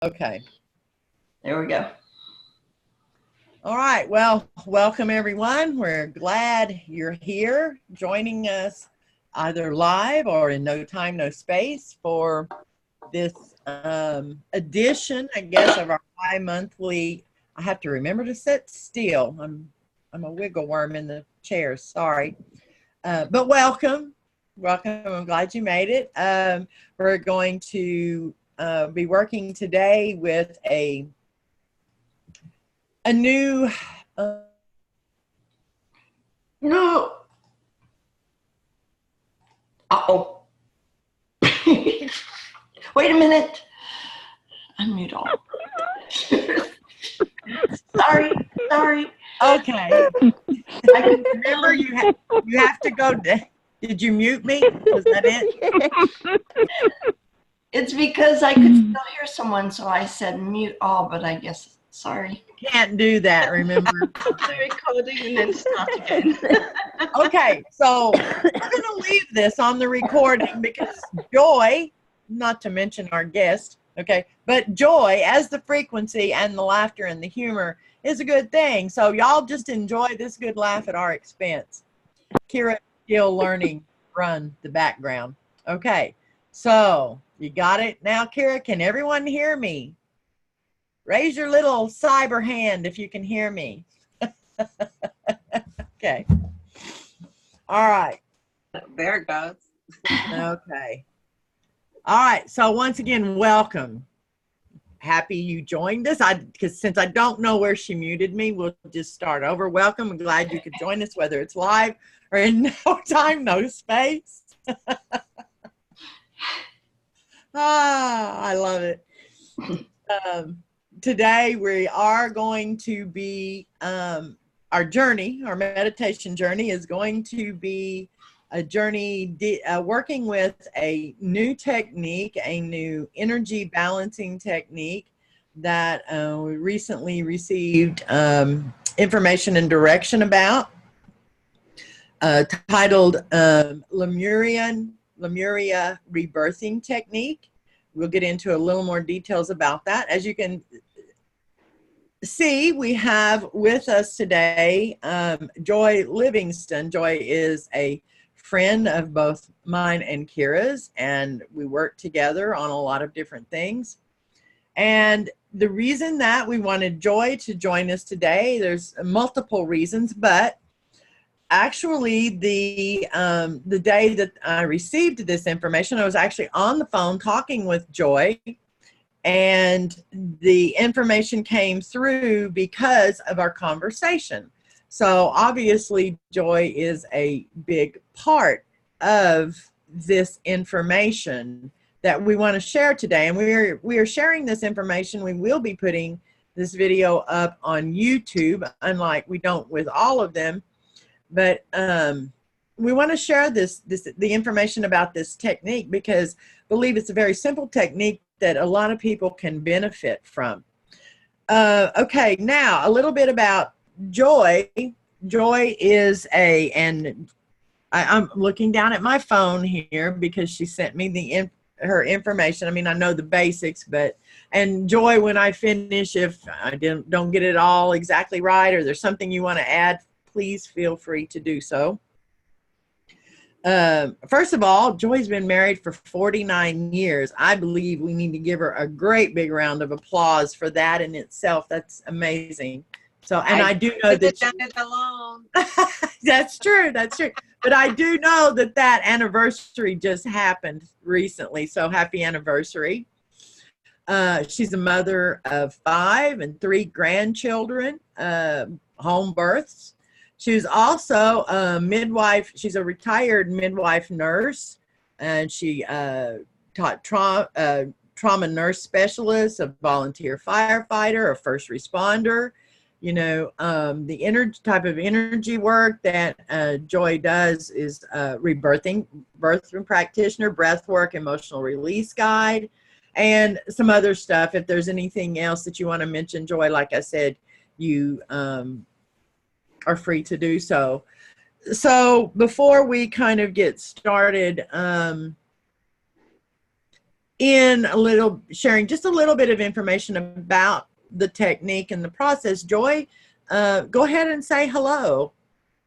Okay. There we go. All right. Well, welcome everyone. We're glad you're here joining us either live or in no time, no space for this edition, I guess, of our bi-monthly. I have to remember to sit still. I'm a wiggle worm in the chair. Sorry. But welcome. Welcome. I'm glad you made it. We're going to be working today with a new No. Uh-oh. Wait a minute. Unmute all. Sorry. okay. I can remember you have to go. Did you mute me? Was that it? It's because I could still hear someone, so I said mute all, but I guess, sorry. Can't do that, remember? The recording and then start again. Okay, so I'm going to leave this on the recording because joy, not to mention our guest, okay, but joy as the frequency and the laughter and the humor is a good thing. So y'all just enjoy this good laugh at our expense. Kira still learning run the background. Okay, so you got it now, Kira? Can everyone hear me? Raise your little cyber hand if you can hear me. Okay. All right. There it goes. Okay. All right. So once again, welcome. Happy you joined us. Because since I don't know where she muted me, we'll just start over. Welcome. I'm glad you could join us, whether it's live or in no time, no space. I love it. Today we are going to be, our journey, our meditation journey is going to be a journey working with a new technique, a new energy balancing technique that we recently received information and direction about, titled LeMUria Rebirthing Technique. We'll get into a little more details about that. As you can see, we have with us today Joy Livingston. Joy is a friend of both mine and Kira's, and we work together on a lot of different things. And the reason that we wanted Joy to join us today, there's multiple reasons, but actually the day that I received this information, I was actually on the phone talking with Joy, and the information came through because of our conversation. So obviously Joy is a big part of this information that we want to share today. And we are sharing this information. We will be putting this video up on YouTube, unlike we don't with all of them. But we want to share the information about this technique because I believe it's a very simple technique that a lot of people can benefit from. Okay, now a little bit about Joy. Joy is and I'm looking down at my phone here because she sent me her information. I mean, I know the basics, and Joy, when I finish, if I don't get it all exactly right or there's something you want to add, please feel free to do so. First of all, Joy's been married for 49 years. I believe we need to give her a great big round of applause for that in itself. That's amazing. So, and I do know that done it alone. That's true. That's true. But I do know that anniversary just happened recently. So happy anniversary. She's a mother of 5 and 3 grandchildren, home births. She was also a midwife. She's a retired midwife nurse, and she taught trauma nurse specialist, a volunteer firefighter, a first responder. You know, the type of energy work that Joy does is rebirthing, birth practitioner, breath work, emotional release guide, and some other stuff. If there's anything else that you want to mention, Joy, like I said, you are free to do so. So before we kind of get started, in a little, sharing just a little bit of information about the technique and the process. Joy, go ahead and say hello.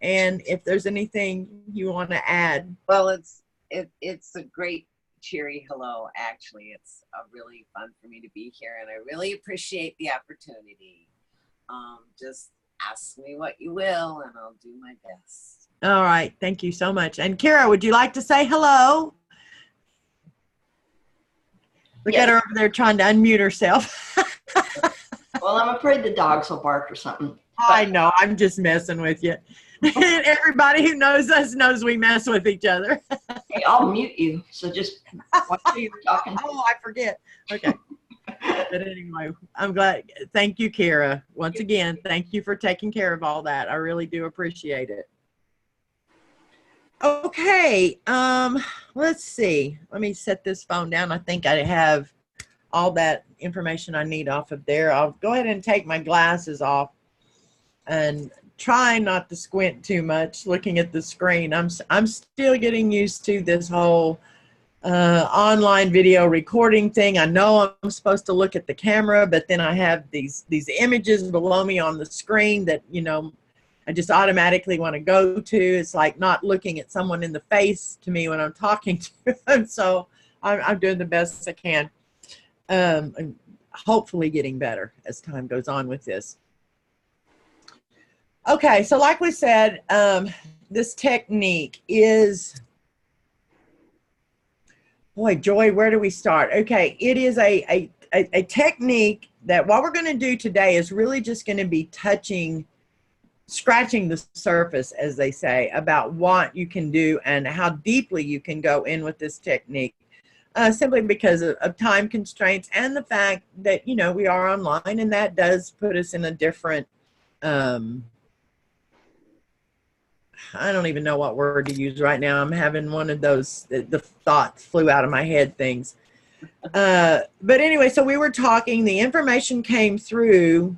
And if there's anything you want to add. Well, it's a great cheery hello. Actually, it's really fun for me to be here, and I really appreciate the opportunity. Just ask me what you will, and I'll do my best. All right, thank you so much. And Kira, would you like to say hello? Look at her over there trying to unmute herself. Well, I'm afraid the dogs will bark or something. I know, I'm just messing with you. Everybody who knows us knows we mess with each other. Hey, I'll mute you, so just watch who you're talking to. Oh, I forget. Okay. But anyway, I'm glad. Thank you, Kira. Once again, thank you for taking care of all that. I really do appreciate it. Okay, let's see. Let me set this phone down. I think I have all that information I need off of there. I'll go ahead and take my glasses off and try not to squint too much looking at the screen. I'm still getting used to this whole online video recording thing. I know I'm supposed to look at the camera, but then I have these images below me on the screen that, you know, I just automatically want to go to. It's like not looking at someone in the face to me when I'm talking to them. So I'm doing the best I can. And hopefully getting better as time goes on with this. Okay, so like we said, this technique is, boy, Joy, where do we start? Okay, it is a technique that what we're going to do today is really just going to be scratching the surface, as they say, about what you can do and how deeply you can go in with this technique, simply because of time constraints and the fact that, you know, we are online, and that does put us in a different, I don't even know what word to use right now. I'm having one of those, the thoughts flew out of my head things. But anyway, so we were talking, the information came through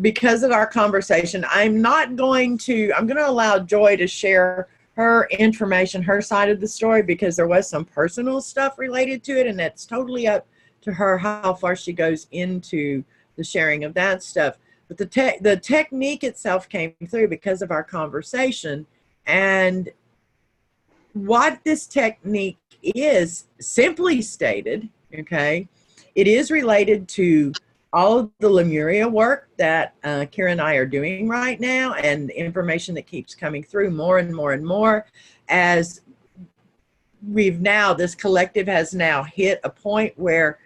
because of our conversation. I'm going to allow Joy to share her information, her side of the story, because there was some personal stuff related to it, and that's totally up to her how far she goes into the sharing of that stuff. But the technique itself came through because of our conversation. And what this technique is, simply stated, okay, it is related to all of the LeMUria work that Kira and I are doing right now, and information that keeps coming through more and more and more as this collective has now hit a point where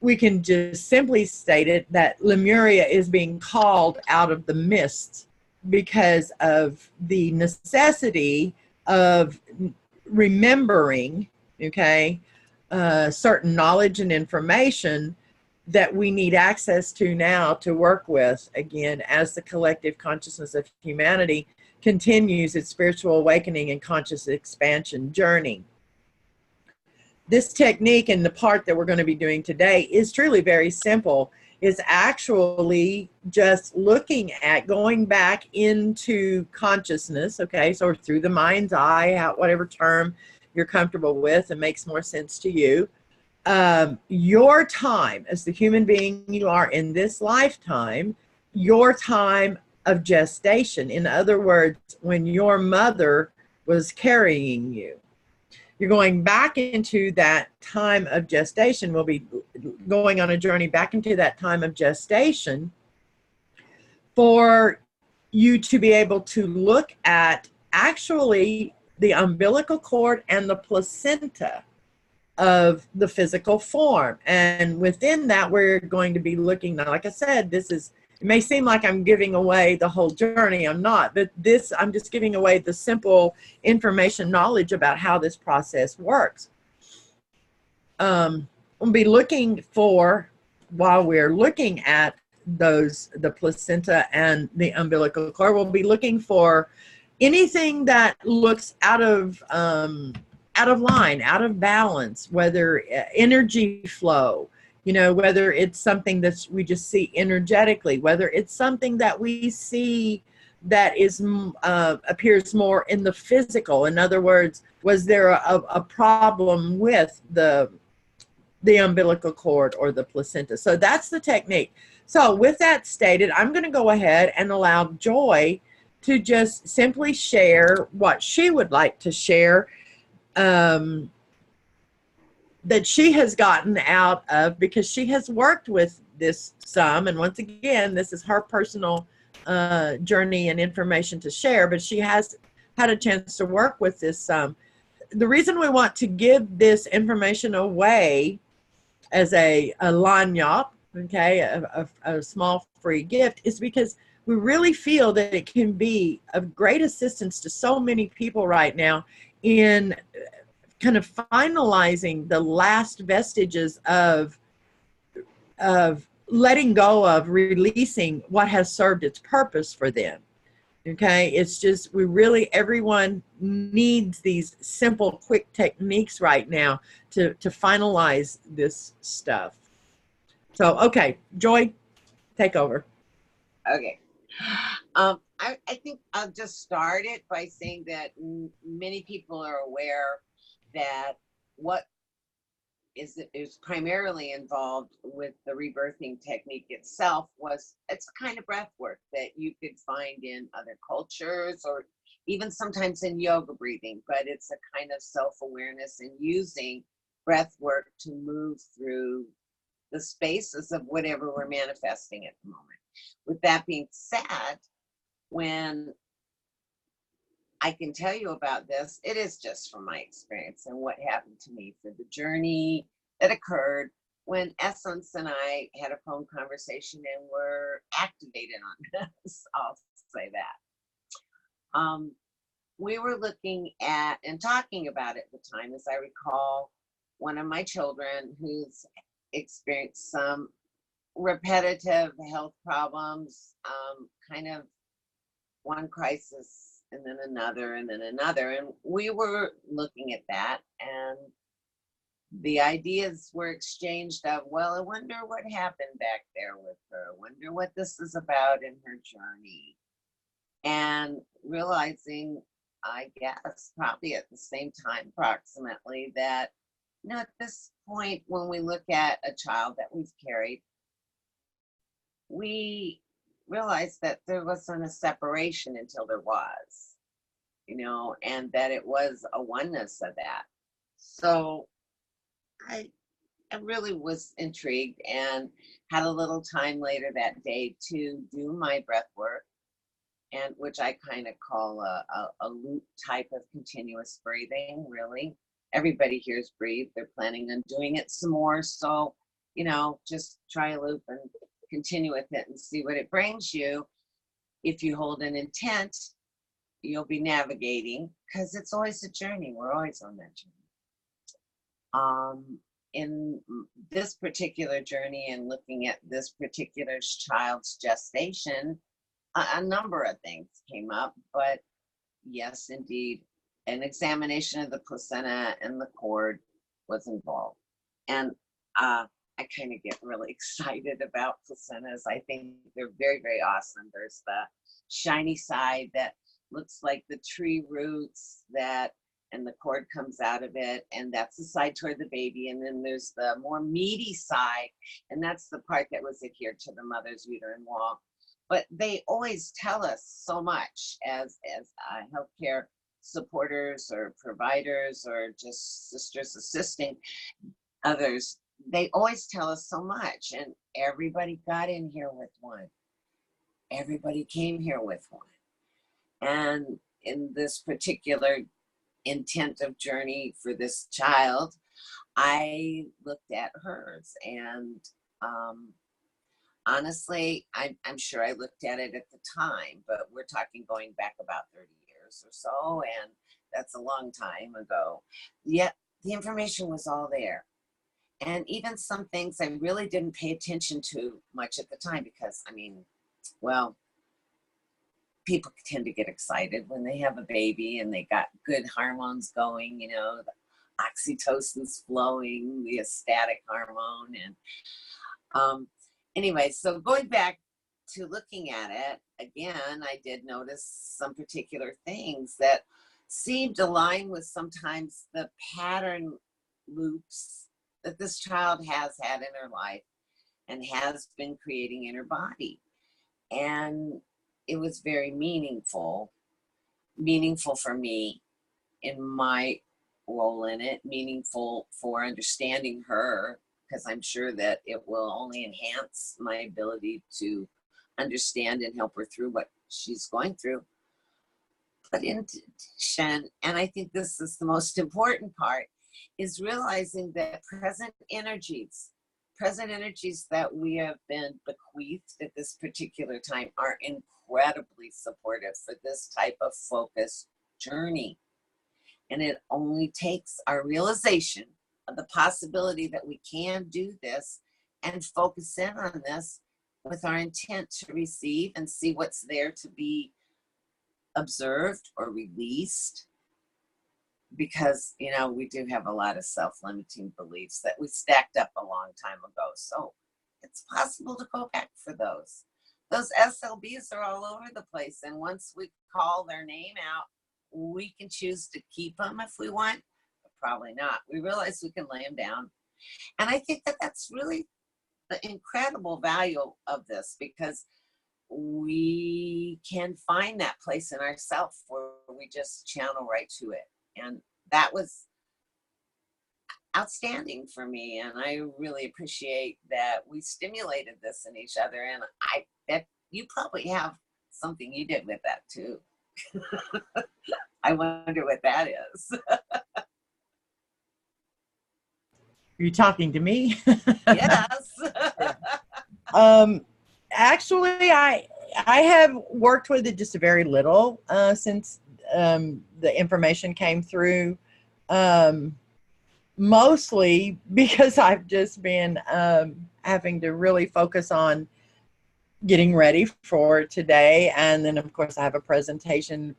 we can just simply state it that LeMUria is being called out of the mist because of the necessity of remembering, okay, certain knowledge and information that we need access to now to work with, again, as the collective consciousness of humanity continues its spiritual awakening and conscious expansion journey. This technique, and the part that we're going to be doing today, is truly very simple. It's actually just looking at going back into consciousness, okay, so through the mind's eye, whatever term you're comfortable with and makes more sense to you. Your time as the human being you are in this lifetime, your time of gestation. In other words, when your mother was carrying you. You're going back into that time of gestation. We'll be going on a journey back into that time of gestation for you to be able to look at actually the umbilical cord and the placenta of the physical form. And within that, we're going to be looking, now, like I said, it may seem like I'm giving away the whole journey. I'm not, but I'm just giving away the simple information, knowledge about how this process works. We'll be looking for, while we're looking at the placenta and the umbilical cord, we'll be looking for anything that looks out of line, out of balance, whether energy flow, you know, whether it's something that we just see energetically, whether it's something that we see that is appears more in the physical. In other words, was there a problem with the the umbilical cord or the placenta. So that's the technique. So with that stated, I'm going to go ahead and allow Joy to just simply share what she would like to share, that she has gotten out of, because she has worked with this some. And once again, this is her personal journey and information to share, but she has had a chance to work with this some. The reason we want to give this information away as a lanyap, okay, a small free gift, is because we really feel that it can be of great assistance to so many people right now in kind of finalizing the last vestiges of letting go of, releasing what has served its purpose for them. Okay, it's just, we really, everyone needs these simple, quick techniques right now to finalize this stuff. So, okay, Joy, take over. Okay. I think I'll just start it by saying that many people are aware that what is primarily involved with the rebirthing technique itself was, it's a kind of breath work that you could find in other cultures or even sometimes in yoga breathing, but it's a kind of self-awareness and using breath work to move through the spaces of whatever we're manifesting at the moment. With that being said, when I can tell you about this, it is just from my experience and what happened to me, for the journey that occurred when Essence and I had a phone conversation and were activated on this. I'll say that. We were looking at and talking about it at the time, as I recall, one of my children who's experienced some repetitive health problems, kind of one crisis and then another and then another. And we were looking at that, and the ideas were exchanged of, well, I wonder what happened back there with her. I wonder what this is about in her journey. And realizing, I guess, probably at the same time, approximately, that, you know, at this point, when we look at a child that we've carried, we realized that there wasn't a separation until there was, you know, and that it was a oneness of that. So I really was intrigued and had a little time later that day to do my breath work, and which I kind of call a loop type of continuous breathing. Really, everybody here's breathe. They're planning on doing it some more. So, you know, just try a loop and continue with it and see what it brings you. If you hold an intent, you'll be navigating, because it's always a journey. We're always on that journey. In this particular journey and looking at this particular child's gestation, a number of things came up, but yes, indeed, an examination of the placenta and the cord was involved. And I kind of get really excited about placentas. I think they're very, very awesome. There's the shiny side that looks like the tree roots and the cord comes out of it, and that's the side toward the baby. And then there's the more meaty side, and that's the part that was adhered to the mother's uterine wall. But they always tell us so much as healthcare supporters or providers or just sisters assisting others. They always tell us so much, and everybody got in here with one. Everybody came here with one. And in this particular intent of journey for this child, I looked at hers, and honestly, I'm sure I looked at it at the time, but we're talking going back about 30 years or so, and that's a long time ago. Yet the information was all there. And even some things I really didn't pay attention to much at the time, because, I mean, well, people tend to get excited when they have a baby and they got good hormones going, you know, the oxytocin's flowing, the ecstatic hormone. And anyway, so going back to looking at it, again, I did notice some particular things that seemed to align with sometimes the pattern loops that this child has had in her life and has been creating in her body. And it was very meaningful for me in my role in it, meaningful for understanding her, because I'm sure that it will only enhance my ability to understand and help her through what she's going through. But in addition, and I think this is the most important part, is realizing that present energies that we have been bequeathed at this particular time are incredibly supportive for this type of focused journey. And it only takes our realization of the possibility that we can do this and focus in on this with our intent to receive and see what's there to be observed or released. Because, you know, we do have a lot of self-limiting beliefs that we stacked up a long time ago. So it's possible to go back for those. Those SLBs are all over the place. And once we call their name out, we can choose to keep them if we want, but probably not. We realize we can lay them down. And I think that that's really the incredible value of this, because we can find that place in ourselves where we just channel right to it. And that was outstanding for me. And I really appreciate that we stimulated this in each other. And I bet you probably have something you did with that too. I wonder what that is. Are you talking to me? Yes. Actually, I have worked with it just a very little since the information came through. Mostly because I've just been having to really focus on getting ready for today, and then of course I have a presentation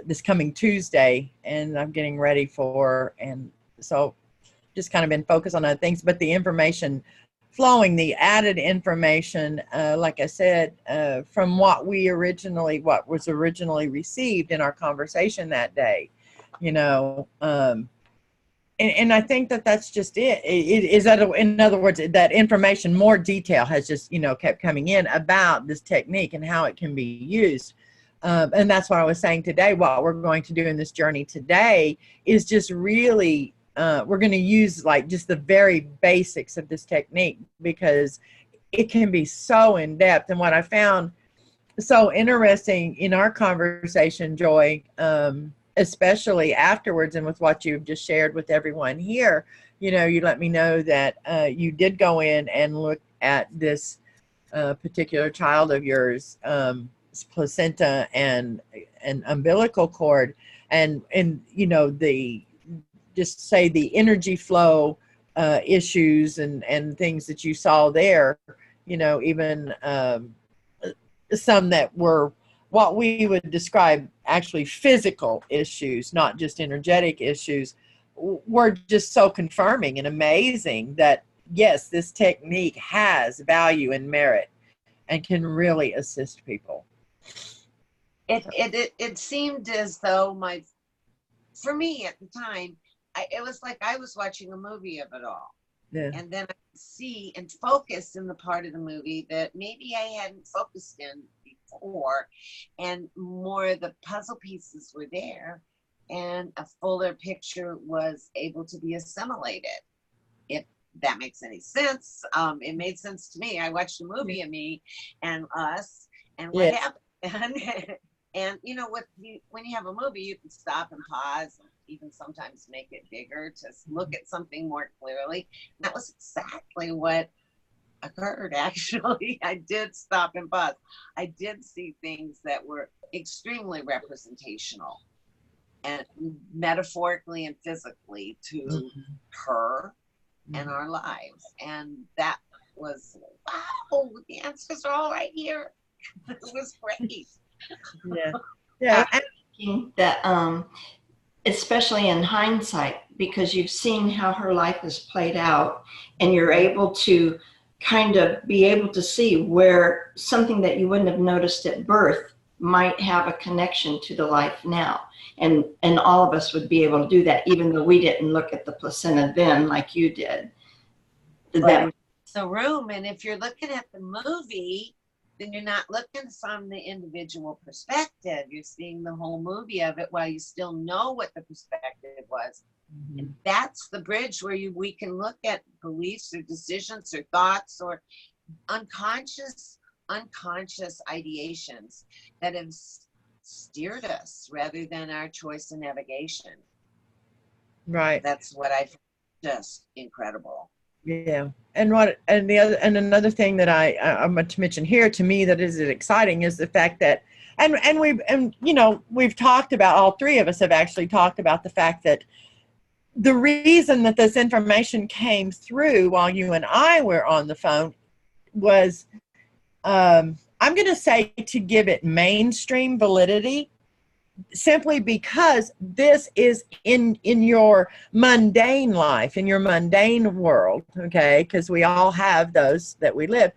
this coming Tuesday, and I'm getting ready for, and so just kind of been focused on other things. But the information flowing, the added information, like I said, from what was originally received in our conversation that day, you know, and I think that that's just it. In other words, that information, more detail has just, you know, kept coming in about this technique and how it can be used. And that's what I was saying today. What we're going to do in this journey today is just really, we're going to use like just the very basics of this technique, because it can be so in depth. And what I found so interesting in our conversation, Joy, especially afterwards, and with what you've just shared with everyone here, you know, you let me know that you did go in and look at this particular child of yours, placenta and umbilical cord, and you know, the just say the energy flow issues and things that you saw there, you know, even some that were what we would describe actually physical issues, not just energetic issues, were just so confirming and amazing that yes, this technique has value and merit and can really assist people. It seemed as though for me at the time, it was like I was watching a movie of it all. Yeah. And then I could see and focus in the part of the movie that maybe I hadn't focused in before, and more of the puzzle pieces were there, and a fuller picture was able to be assimilated. If that makes any sense. It made sense to me. I watched a movie of me and us and what happened. And you know what, when you have a movie, you can stop and pause, and even sometimes make it bigger to look at something more clearly. And that was exactly what occurred, actually. I did stop and pause. I did see things that were extremely representational and metaphorically and physically to her and our lives. And that was, wow, the answers are all right here. It was great. Yeah. That especially in hindsight, because you've seen how her life has played out, and you're able to kind of be able to see where something that you wouldn't have noticed at birth might have a connection to the life now. And all of us would be able to do that, even though we didn't look at the placenta then like you did. But the room, and if you're looking at the movie, then you're not looking from the individual perspective. You're seeing the whole movie of it while you still know what the perspective was. Mm-hmm. And that's the bridge where we can look at beliefs or decisions or thoughts or unconscious ideations that have steered us rather than our choice and navigation. Right. That's what I find just incredible. Yeah. And another thing that I'm going to mention here to me that is exciting is the fact that, we've talked about, all three of us have actually talked about the fact that the reason that this information came through while you and I were on the phone was, I'm going to say, to give it mainstream validity, simply because this is in your mundane life, in your mundane world, okay? Because we all have those that we live.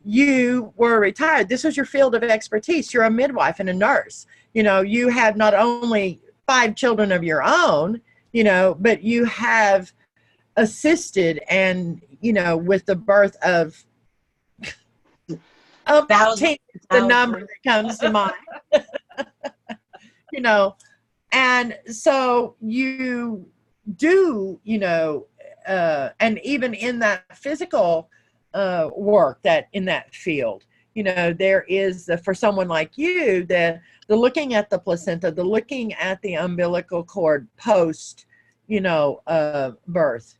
You were retired. This was your field of expertise. You're a midwife and a nurse. You have not only 5 children of your own, but you have assisted and, with the birth of thousands. The number that comes to mind. And so you do, and even in that physical work, that in that field, there is, for someone like you, the looking at the placenta, the looking at the umbilical cord post, birth.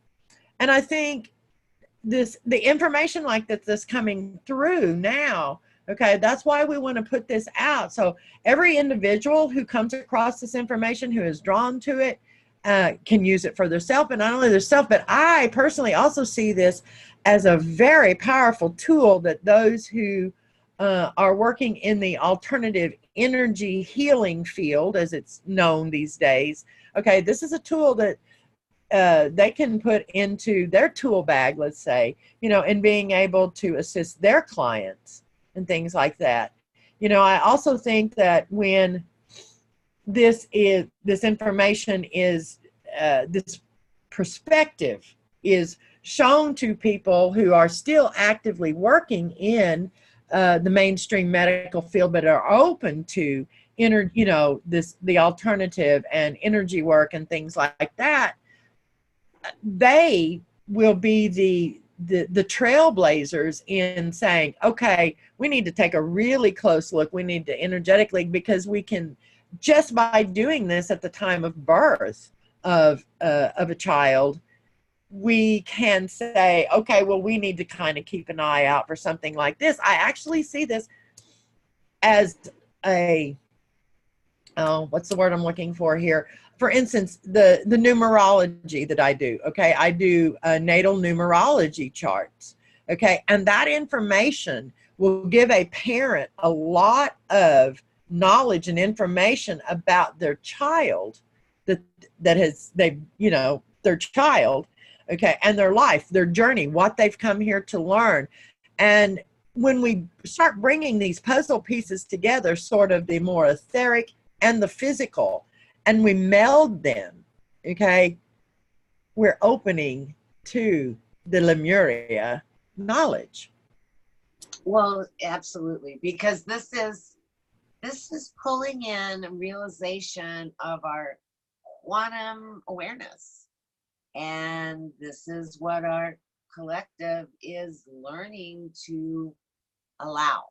And I think the information like that's coming through now, okay, that's why we want to put this out. So every individual who comes across this information, who is drawn to it, can use it for themselves, and not only themselves, but I personally also see this as a very powerful tool that those who are working in the alternative energy healing field, as it's known these days, okay, this is a tool that they can put into their tool bag, let's say, in being able to assist their clients and things like that. I also think that when this information is, this perspective is shown to people who are still actively working in the mainstream medical field, but are open to the alternative and energy work and things like that, they will be the trailblazers in saying, okay, we need to take a really close look. We need to energetically, because we can, just by doing this at the time of birth of a child, we can say, okay, well, we need to kind of keep an eye out for something like this. I actually see this as what's the word I'm looking for here? For instance, the numerology that I do, okay? I do natal numerology charts, okay? And that information will give a parent a lot of knowledge and information about their child, their child, okay, and their life, their journey, what they've come here to learn. And when we start bringing these puzzle pieces together, sort of the more etheric and the physical, and we meld them, okay, we're opening to the LeMUria knowledge. Well, absolutely, because this is pulling in a realization of our quantum awareness, and this is what our collective is learning to allow.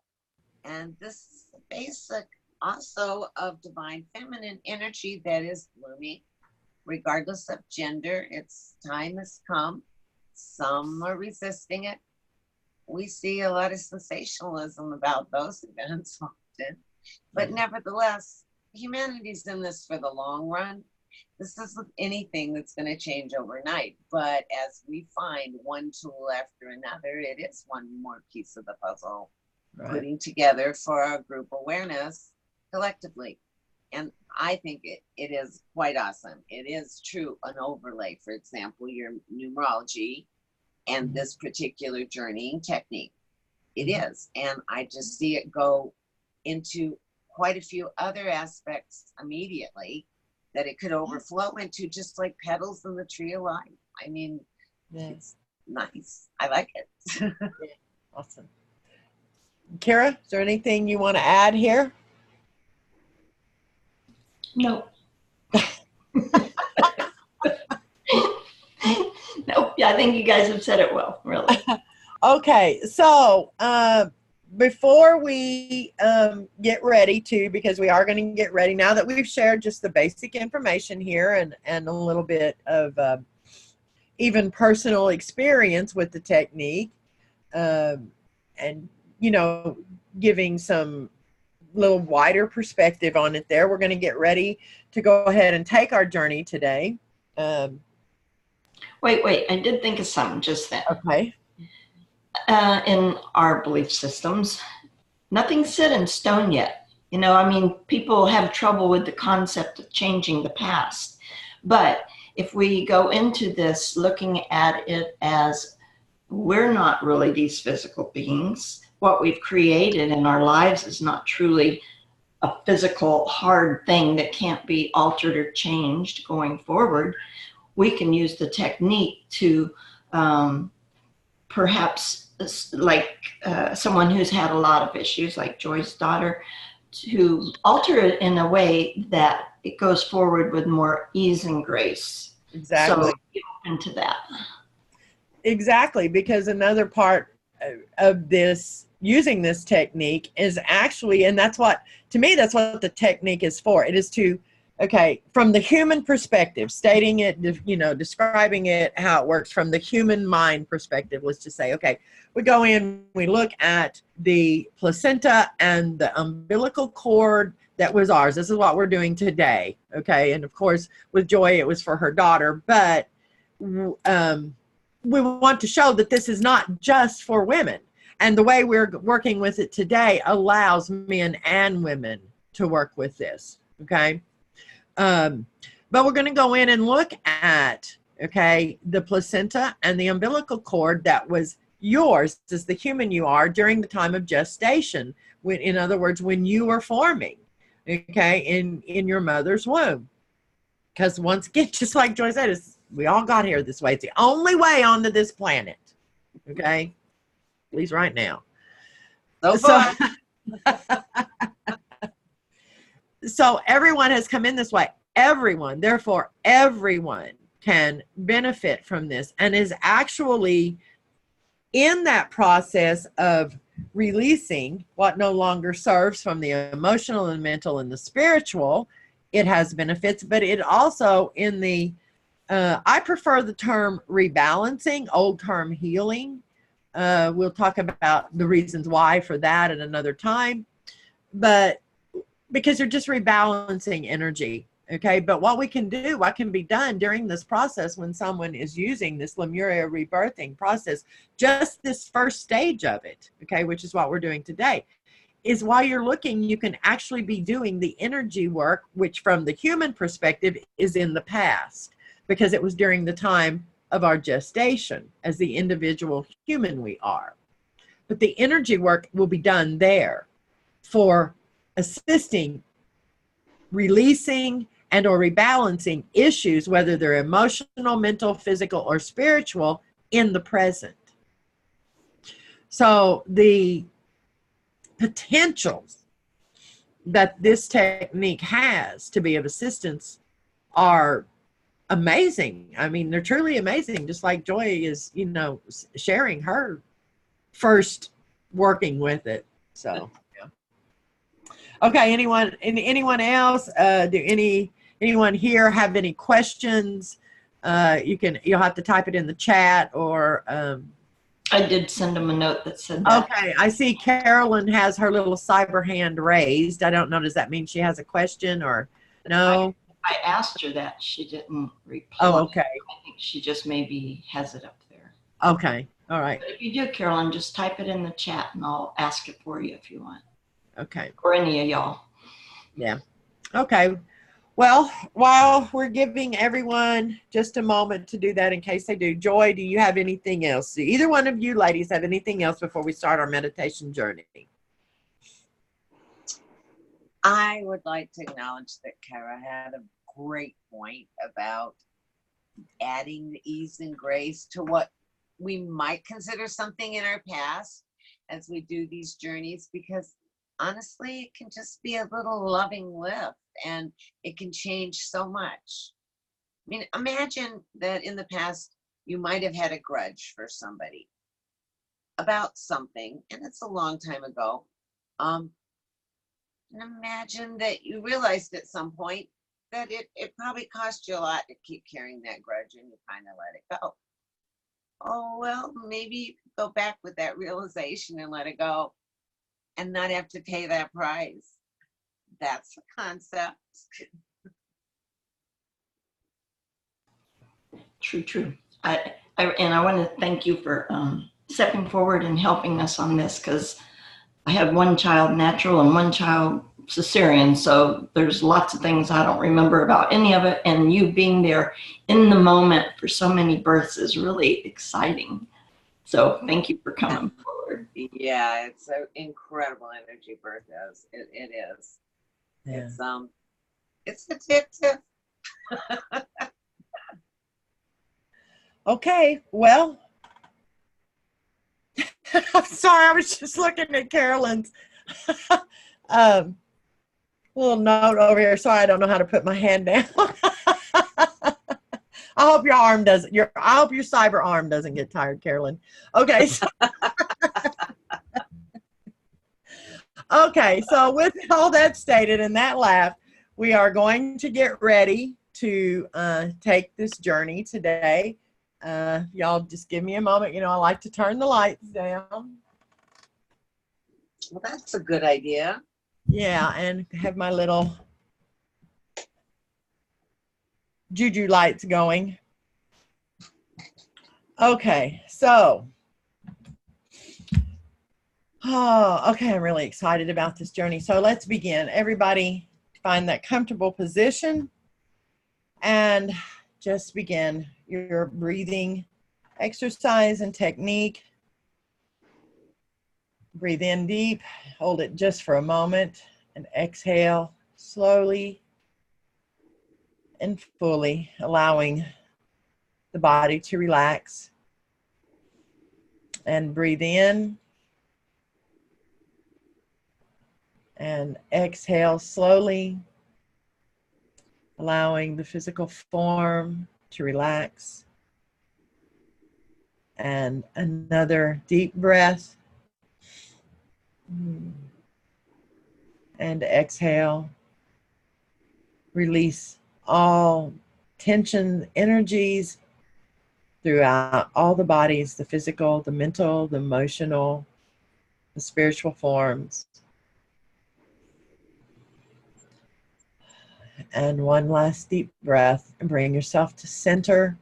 And this is the basic also of divine feminine energy that is blooming, regardless of gender. Its time has come. Some are resisting it. We see a lot of sensationalism about those events often, but nevertheless, humanity's in this for the long run. This isn't anything that's going to change overnight, but as we find one tool after another, it is one more piece of the puzzle, right, putting together for our group awareness collectively. And I think it is quite awesome. It is true, an overlay, for example, your numerology and this particular journeying technique. It is. And I just see it go into quite a few other aspects immediately that it could overflow into, just like petals in the tree of life. I mean, it's nice. I like it. Awesome. Kara, is there anything you want to add here? No. Nope. Yeah, I think you guys have said it well, really. Okay, so before we get ready to, because we are going to get ready now that we've shared just the basic information here and a little bit of even personal experience with the technique, and, you know, giving some little wider perspective on it there, we're going to get ready to go ahead and take our journey today. Wait, I did think of something just then. Okay. In our belief systems, nothing's set in stone yet. You know, I mean, people have trouble with the concept of changing the past. But if we go into this looking at it as we're not really these physical beings, what we've created in our lives is not truly a physical hard thing that can't be altered or changed going forward, we can use the technique to perhaps, like someone who's had a lot of issues, like Joy's daughter, to alter it in a way that it goes forward with more ease and grace. Exactly. So be open to that. Exactly, because another part of this, using this technique, is actually, and that's what, to me, that's what the technique is for. It is to, okay, from the human perspective, stating it, you know, describing it, how it works from the human mind perspective. Let's just say, okay, we go in, we look at the placenta and the umbilical cord that was ours. This is what we're doing today, okay? And of course, with Joy, it was for her daughter, but we want to show that this is not just for women. And the way we're working with it today allows men and women to work with this, okay? But we're going to go in and look at, okay, the placenta and the umbilical cord that was yours as the human you are during the time of gestation. When, in other words, when you were forming, okay, in your mother's womb. Because once again, just like Joy said, we all got here this way. It's the only way onto this planet, okay? At least right now. So everyone has come in this way. Everyone, therefore, everyone can benefit from this and is actually in that process of releasing what no longer serves from the emotional and mental and the spiritual. It has benefits, but it also in the, I prefer the term rebalancing, old term healing. We'll talk about the reasons why for that at another time, but because you're just rebalancing energy, okay? But what we can do, what can be done during this process when someone is using this LeMUria Rebirthing process, just this first stage of it, okay, which is what we're doing today, is while you're looking, you can actually be doing the energy work, which from the human perspective is in the past, because it was during the time of our gestation as the individual human we are. But the energy work will be done there for assisting, releasing, and or rebalancing issues, whether they're emotional, mental, physical, or spiritual, in the present. So the potentials that this technique has to be of assistance are amazing. I mean, they're truly amazing, just like Joy is, you know, sharing her first working with it. So yeah. Okay, anyone else, anyone here have any questions? You'll have to type it in the chat, or I did send them a note that said that. Okay, I see Carolyn has her little cyber hand raised. I don't know, does that mean she has a question or no? I asked her that. She didn't reply. Oh, okay. I think she just maybe has it up there. Okay, all right. But if you do, Carolyn, just type it in the chat and I'll ask it for you if you want. Okay. Or any of y'all. Yeah. Okay. Well, while we're giving everyone just a moment to do that in case they do, Joy, do you have anything else? Do either one of you ladies have anything else before we start our meditation journey? I would like to acknowledge that Kara had a great point about adding the ease and grace to what we might consider something in our past as we do these journeys, because honestly, it can just be a little loving lift and it can change so much. I mean, imagine that in the past, you might have had a grudge for somebody about something, and it's a long time ago. And imagine that you realized at some point that it probably cost you a lot to keep carrying that grudge, and you kind of let it go. Oh, well, maybe you could go back with that realization and let it go and not have to pay that price. That's a concept. True, true. And I want to thank you for stepping forward and helping us on this, because I have one child natural and one child cesarean, so there's lots of things I don't remember about any of it, and you being there in the moment for so many births is really exciting. So thank you for coming forward. Yeah, it's an incredible energy birth is. It is. Yeah. It's addictive. Okay, well, I'm sorry, I was just looking at Carolyn's little note over here. Sorry, I don't know how to put my hand down. I hope your arm doesn't. I hope your cyber arm doesn't get tired, Carolyn. Okay. So, okay, so with all that stated and that laugh, we are going to get ready to take this journey today. Y'all just give me a moment. You know, I like to turn the lights down. Well, that's a good idea. Yeah, and have my little juju lights going. Okay, so, okay, I'm really excited about this journey. So let's begin. Everybody find that comfortable position and just begin your breathing exercise and technique. Breathe in deep, hold it just for a moment, and exhale slowly and fully, allowing the body to relax. And breathe in and exhale slowly, allowing the physical form to relax. And another deep breath. And exhale. Release all tension energies throughout all the bodies, the physical, the mental, the emotional, the spiritual forms. And one last deep breath, and bring yourself to center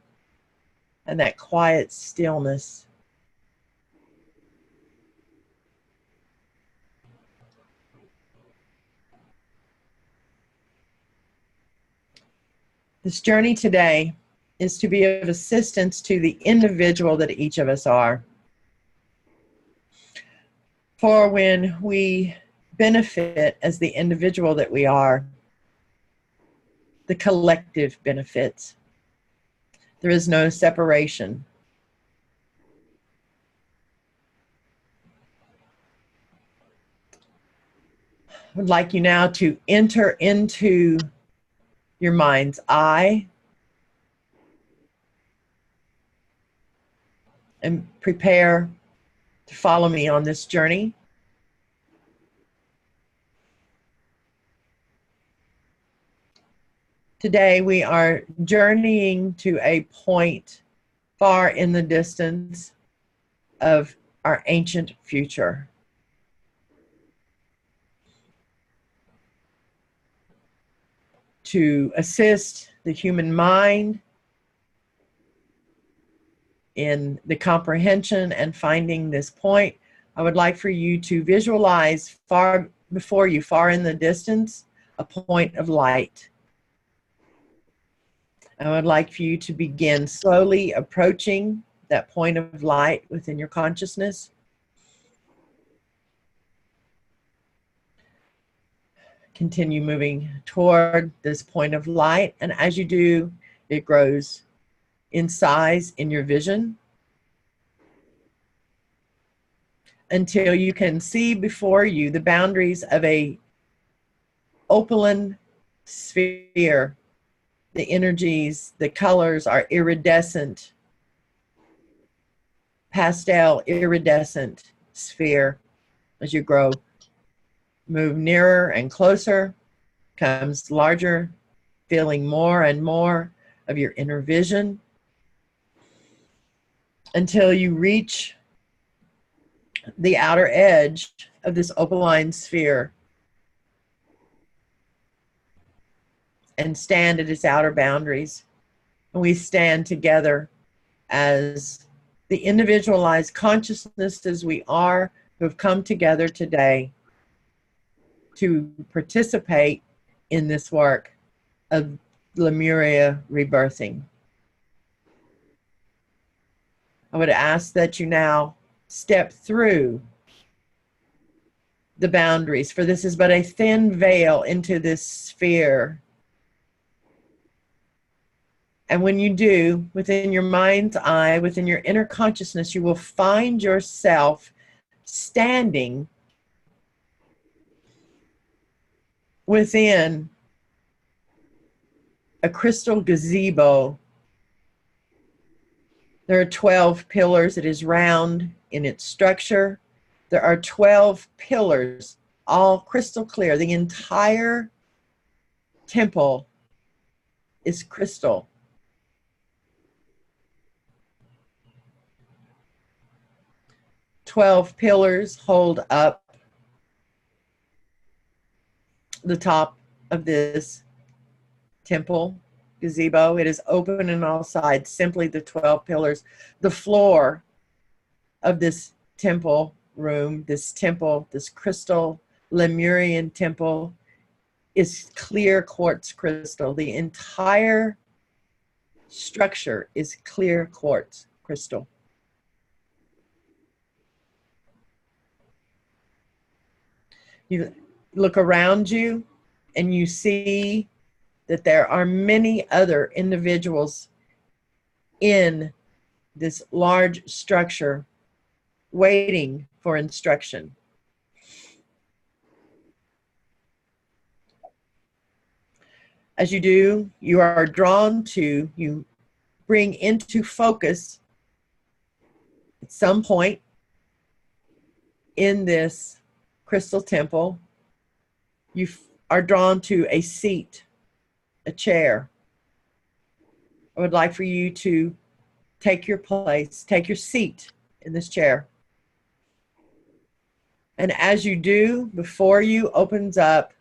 and that quiet stillness. This journey today is to be of assistance to the individual that each of us are. For when we benefit as the individual that we are, the collective benefits. There is no separation. I would like you now to enter into your mind's eye and prepare to follow me on this journey. Today we are journeying to a point far in the distance of our ancient future. To assist the human mind in the comprehension and finding this point, I would like for you to visualize far before you, far in the distance, a point of light. I would like for you to begin slowly approaching that point of light within your consciousness. Continue moving toward this point of light, and as you do, it grows in size in your vision until you can see before you the boundaries of a opaline sphere. The energies, the colors are iridescent, pastel iridescent sphere. As you grow, move nearer and closer, comes larger, feeling more and more of your inner vision until you reach the outer edge of this opaline sphere and stand at its outer boundaries. And we stand together as the individualized consciousnesses we are, who have come together today to participate in this work of LeMUria Rebirthing. I would ask that you now step through the boundaries, for this is but a thin veil into this sphere. And when you do, within your mind's eye, within your inner consciousness, you will find yourself standing within a crystal gazebo. There are 12 pillars. It is round in its structure. There are 12 pillars, all crystal clear. The entire temple is crystal. Twelve pillars hold up the top of this temple gazebo. It is open on all sides, simply the 12 pillars. The floor of this temple room, this temple, this crystal Lemurian temple, is clear quartz crystal. The entire structure is clear quartz crystal. You look around you and you see that there are many other individuals in this large structure waiting for instruction. As you do, you are drawn to, you bring into focus at some point in this crystal temple, you are drawn to a seat, a chair. I would like for you to take your place, take your seat in this chair. And as you do, before you opens up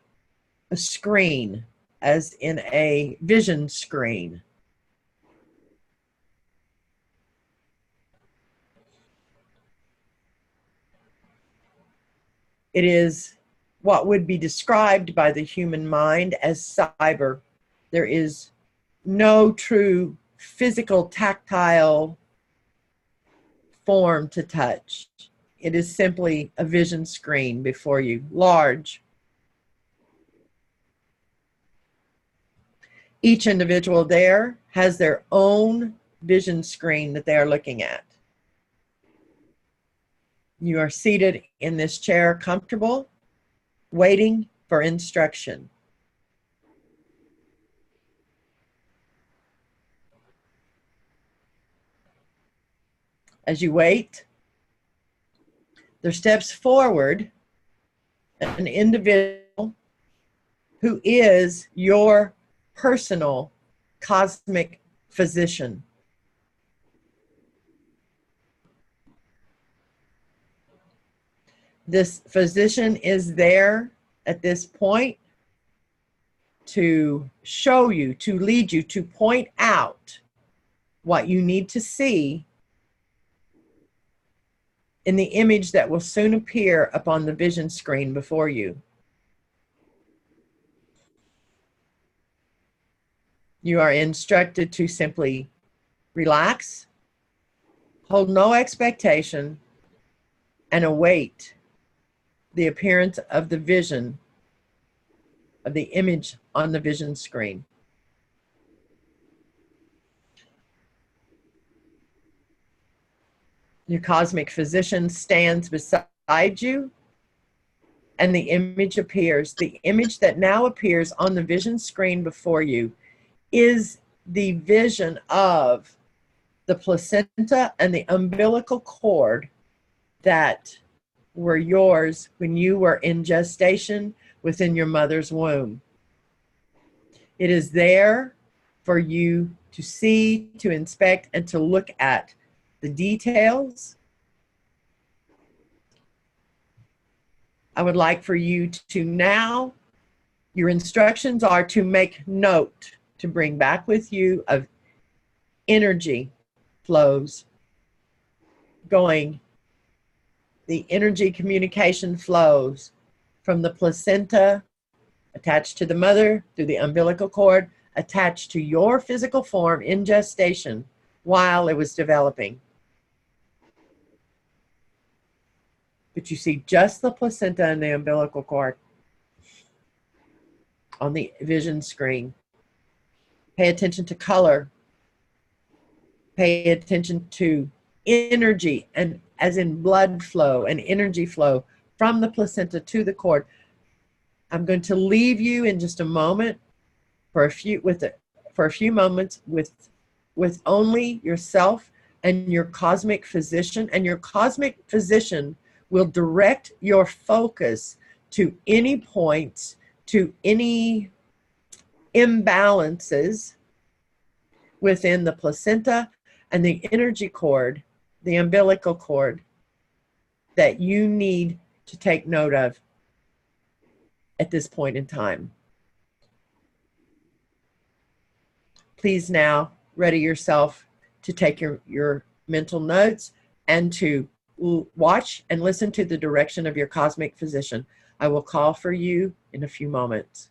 a screen, as in a vision screen. It is what would be described by the human mind as cyber. There is no true physical, tactile form to touch. It is simply a vision screen before you, large. Each individual there has their own vision screen that they are looking at. You are seated in this chair, comfortable, waiting for instruction. As you wait, there steps forward an individual who is your personal cosmic physician. This physician is there at this point to show you, to lead you, to point out what you need to see in the image that will soon appear upon the vision screen before you. You are instructed to simply relax, hold no expectation, and await the appearance of the vision of the image on the vision screen. Your cosmic physician stands beside you, and the image appears. The image that now appears on the vision screen before you is the vision of the placenta and the umbilical cord that were yours when you were in gestation within your mother's womb. It is there for you to see, to inspect, and to look at the details. I would like for you to now, your instructions are to make note, to bring back with you of energy flows going. The energy communication flows from the placenta attached to the mother through the umbilical cord, attached to your physical form in gestation while it was developing. But you see just the placenta and the umbilical cord on the vision screen. Pay attention to color. Pay attention to energy, and as in blood flow and energy flow from the placenta to the cord. I'm going to leave you in just a moment for a few moments with only yourself and your cosmic physician, and your cosmic physician will direct your focus to any points, to any imbalances within the placenta and the energy cord, the umbilical cord, that you need to take note of at this point in time. Please now ready yourself to take your mental notes and to watch and listen to the direction of your cosmic physician. I will call for you in a few moments.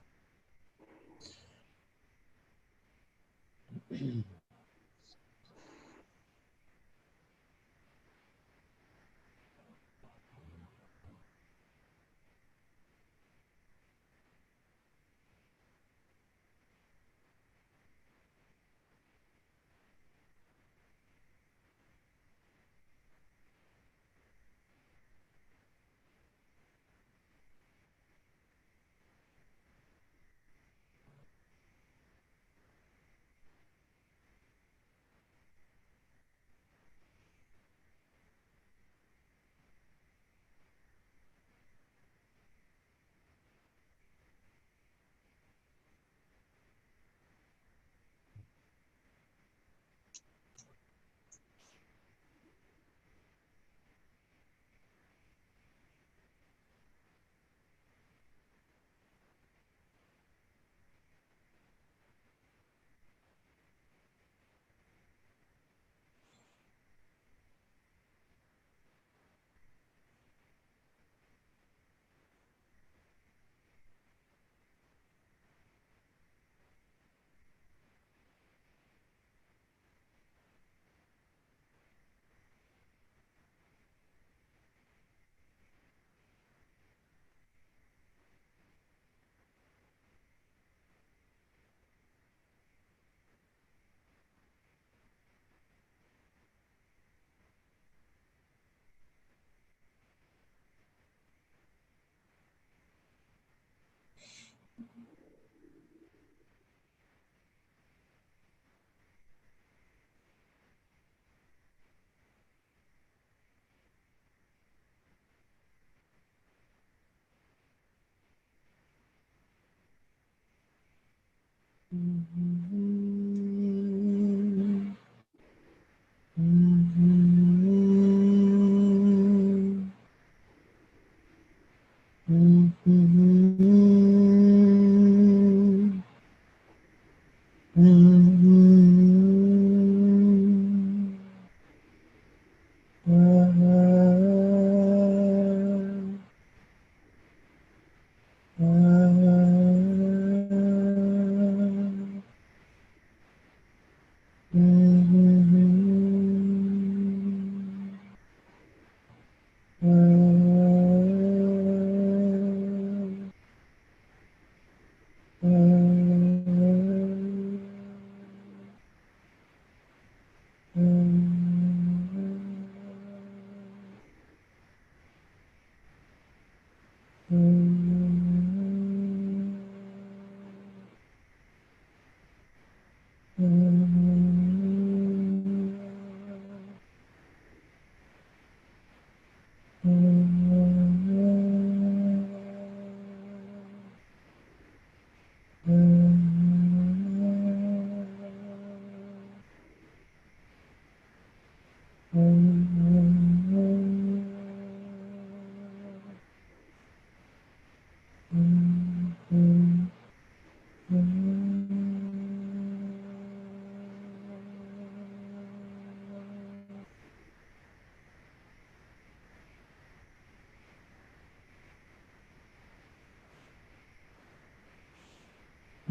I'd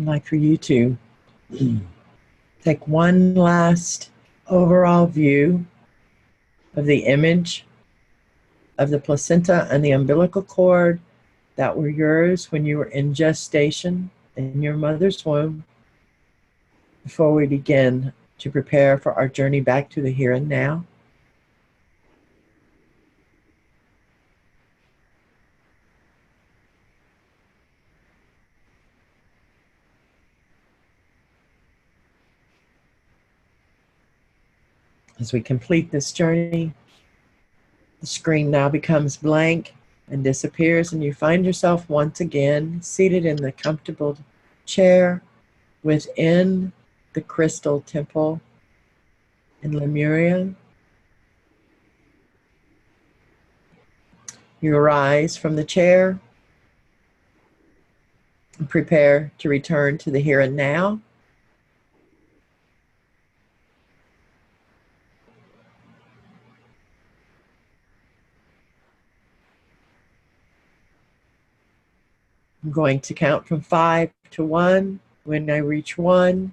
like for you to take one last overall view of the image of the placenta and the umbilical cord that were yours when you were in gestation in your mother's womb, before we begin to prepare for our journey back to the here and now. As we complete this journey, the screen now becomes blank and disappears, and you find yourself once again seated in the comfortable chair within the crystal temple in LeMUria. You arise from the chair and prepare to return to the here and now. I'm going to count from 5 to 1. When I reach 1,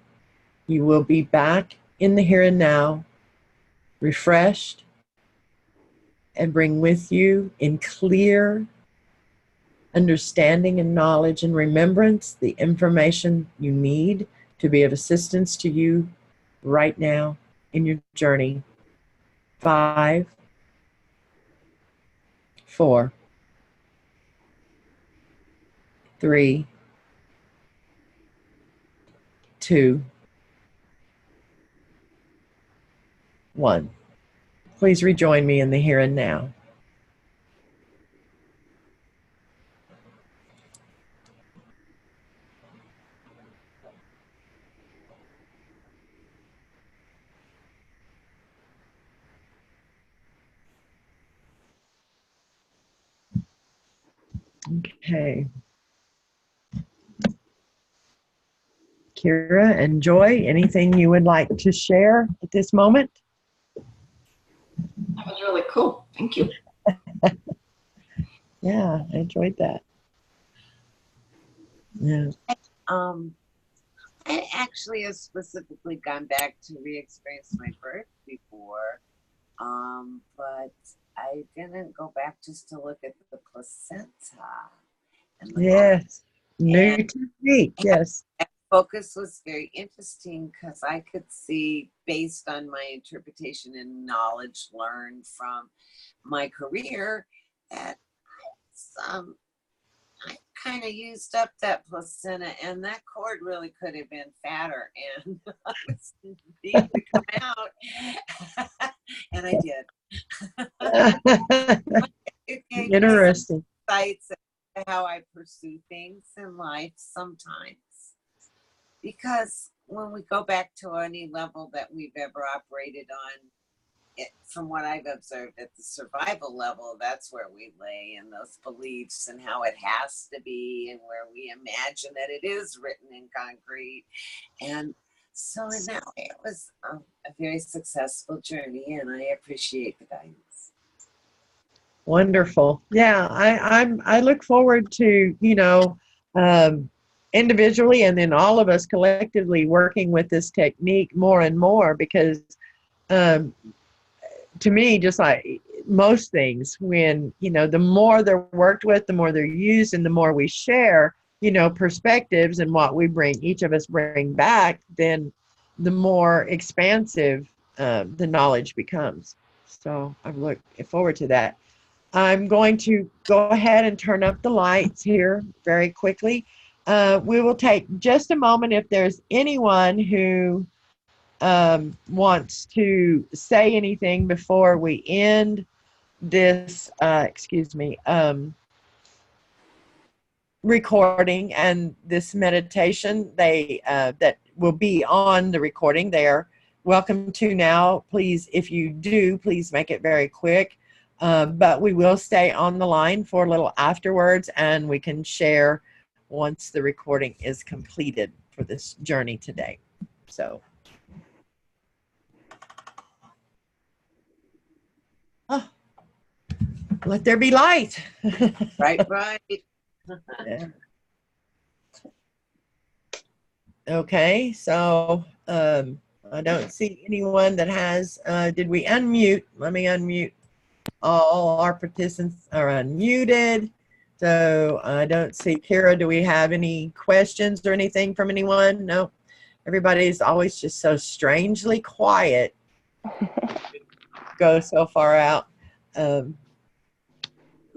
you will be back in the here and now, refreshed, and bring with you in clear understanding and knowledge and remembrance the information you need to be of assistance to you right now in your journey. 5, 4, 3, 2, 1. Please rejoin me in the here and now. Okay. Kira and Joy, anything you would like to share at this moment? That was really cool. Thank you. Yeah, I enjoyed that. Yeah. I actually have specifically gone back to re-experience my birth before, but I didn't go back just to look at the placenta. And the Yes. New technique. Yes. focus was very interesting because I could see, based on my interpretation and knowledge learned from my career, that I kind of used up that placenta, and that cord really could have been fatter, and I was needing to come out, and I did. It gave me Interesting. insights into how I pursue things in life sometimes. Because when we go back to any level that we've ever operated on, from what I've observed at the survival level, that's where we lay in those beliefs and how it has to be, and where we imagine that it is written in concrete. And so in that way, it was a very successful journey, and I appreciate the guidance. Wonderful. Yeah, I look forward to, individually and then all of us collectively working with this technique more and more, because to me, just like most things, when, the more they're worked with, the more they're used, and the more we share, perspectives and what we bring, each of us bring back, then the more expansive the knowledge becomes. So I'm looking forward to that. I'm going to go ahead and turn up the lights here very quickly. We will take just a moment if there's anyone who wants to say anything before we end this, recording and this meditation. They that will be on the recording. They are welcome to now. Please, if you do, please make it very quick. But we will stay on the line for a little afterwards, and we can share once the recording is completed for this journey today. So, let there be light. Right. Yeah. Okay, so I don't see anyone that has, did we unmute? Let me unmute. All our participants are unmuted. So I don't see, Kira, do we have any questions or anything from anyone? No, everybody's always just so strangely quiet. Go so far out.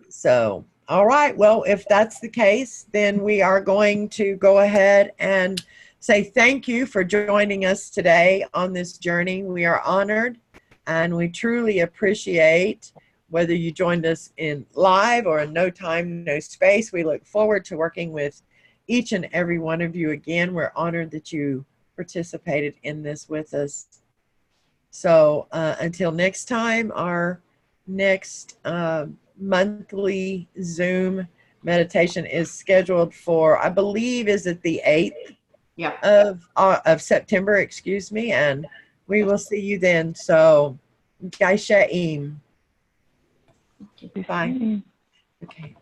So, all right, well, if that's the case, then we are going to go ahead and say thank you for joining us today on this journey. We are honored and we truly appreciate whether you joined us in live or in no time, no space. We look forward to working with each and every one of you again. We're honored that you participated in this with us. So until next time, our next monthly Zoom meditation is scheduled for, I believe, is it the 8th of September, excuse me, and we will see you then. So, Gaishaim. Bye. Okay.